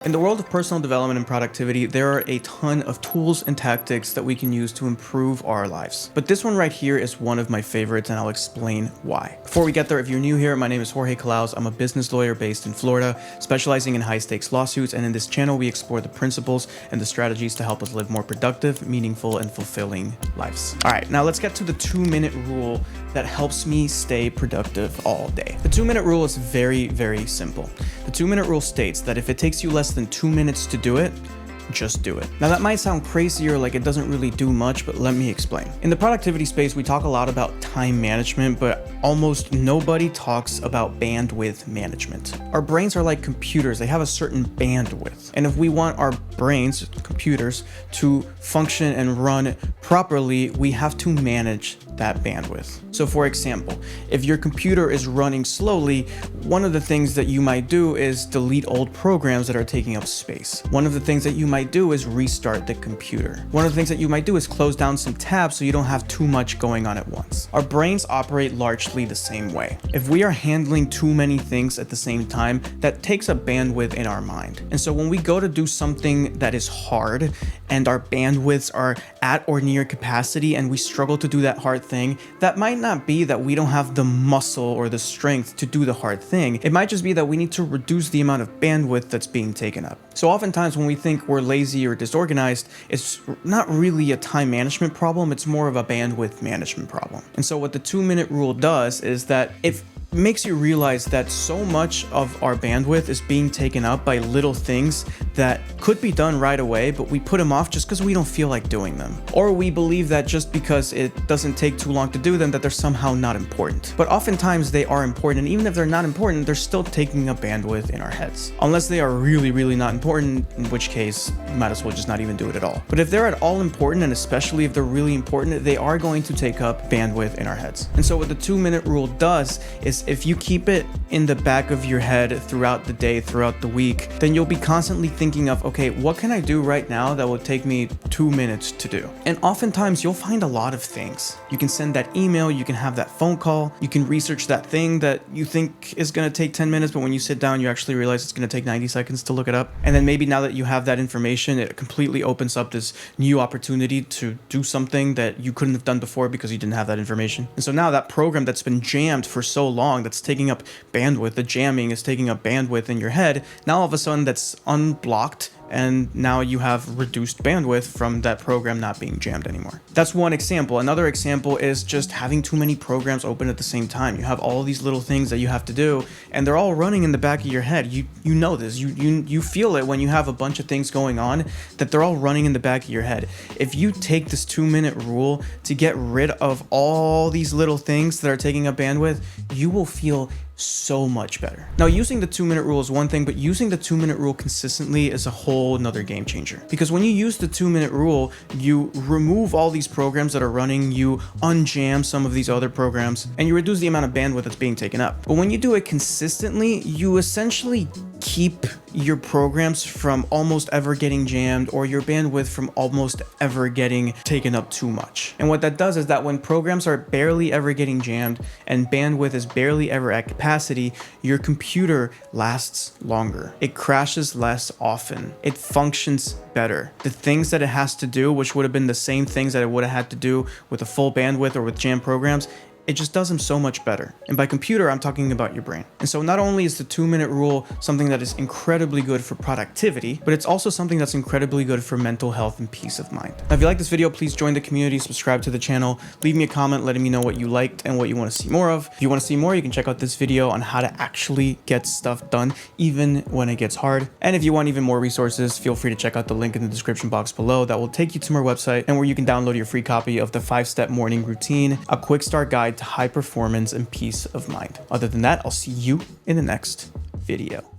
In the world of personal development and productivity, there are a ton of tools and tactics that we can use to improve our lives. But this one right here is one of my favorites, and I'll explain why. Before we get there, if you're new here, my name is Jorge Calauz. I'm a business lawyer based in Florida, specializing in high-stakes lawsuits, and in this channel, we explore the principles and the strategies to help us live more productive, meaningful, and fulfilling lives. All right, now let's get to the 2-minute rule that helps me stay productive all day. The 2-minute rule is very, very simple. The 2-minute rule states that if it takes you less than 2 minutes to do it, just do it. Now that might sound crazy or like it doesn't really do much, but let me explain. In the productivity space, we talk a lot about time management, but almost nobody talks about bandwidth management. Our brains are like computers. They have a certain bandwidth. And if we want our brains, computers, to function and run properly, we have to manage that bandwidth. So for example, if your computer is running slowly, one of the things that you might do is delete old programs that are taking up space. One of the things that you might do is restart the computer. One of the things that you might do is close down some tabs so you don't have too much going on at once. Our brains operate largely the same way. If we are handling too many things at the same time, that takes up bandwidth in our mind. And so when we go to do something that is hard and our bandwidths are at or near capacity and we struggle to do that hard thing, that might not be that we don't have the muscle or the strength to do the hard thing. It might just be that we need to reduce the amount of bandwidth that's being taken up. So oftentimes when we think we're lazy or disorganized, it's not really a time management problem, it's more of a bandwidth management problem. And so what the 2-minute rule does is that it makes you realize that so much of our bandwidth is being taken up by little things that could be done right away, but we put them off just because we don't feel like doing them. Or we believe that just because it doesn't take too long to do them, that they're somehow not important. But oftentimes they are important, and even if they're not important, they're still taking up bandwidth in our heads. Unless they are really, really not important, in which case you might as well just not even do it at all. But if they're at all important, and especially if they're really important, they are going to take up bandwidth in our heads. And so what the 2-minute rule does is if you keep it in the back of your head throughout the day, throughout the week, then you'll be constantly thinking of, okay, what can I do right now that will take me 2 minutes to do? And oftentimes you'll find a lot of things. You can send that email, you can have that phone call, you can research that thing that you think is going to take 10 minutes, but when you sit down, you actually realize it's going to take 90 seconds to look it up. And then maybe now that you have that information, it completely opens up this new opportunity to do something that you couldn't have done before because you didn't have that information. And so now that program that's been jammed for so long, that's taking up bandwidth, the jamming is taking up bandwidth in your head, now all of a sudden that's unblocked, and now you have reduced bandwidth from that program not being jammed anymore. That's one example. Another example is just having too many programs open at the same time. You have all these little things that you have to do, and they're all running in the back of your head. You know this. You feel it when you have a bunch of things going on, that they're all running in the back of your head. If you take this 2-minute rule to get rid of all these little things that are taking up bandwidth, you will feel so much better. Now, using the 2-minute rule is one thing, but using the 2-minute rule consistently is a whole nother game changer. Because when you use the 2-minute rule, you remove all these programs that are running, you unjam some of these other programs, and you reduce the amount of bandwidth that's being taken up. But when you do it consistently, you essentially keep your programs from almost ever getting jammed, or your bandwidth from almost ever getting taken up too much. And what that does is that when programs are barely ever getting jammed and bandwidth is barely ever at capacity, your computer lasts longer. It crashes less often. It functions better. The things that it has to do, which would have been the same things that it would have had to do with a full bandwidth or with jammed programs, it just does them so much better. And by computer, I'm talking about your brain. And so not only is the 2-minute rule something that is incredibly good for productivity, but it's also something that's incredibly good for mental health and peace of mind. Now, if you like this video, please join the community, subscribe to the channel, leave me a comment letting me know what you liked and what you want to see more of. If you want to see more, you can check out this video on how to actually get stuff done, even when it gets hard. And if you want even more resources, feel free to check out the link in the description box below that will take you to my website and where you can download your free copy of the 5-step morning routine, a quick start guide to high performance and peace of mind. Other than that, I'll see you in the next video.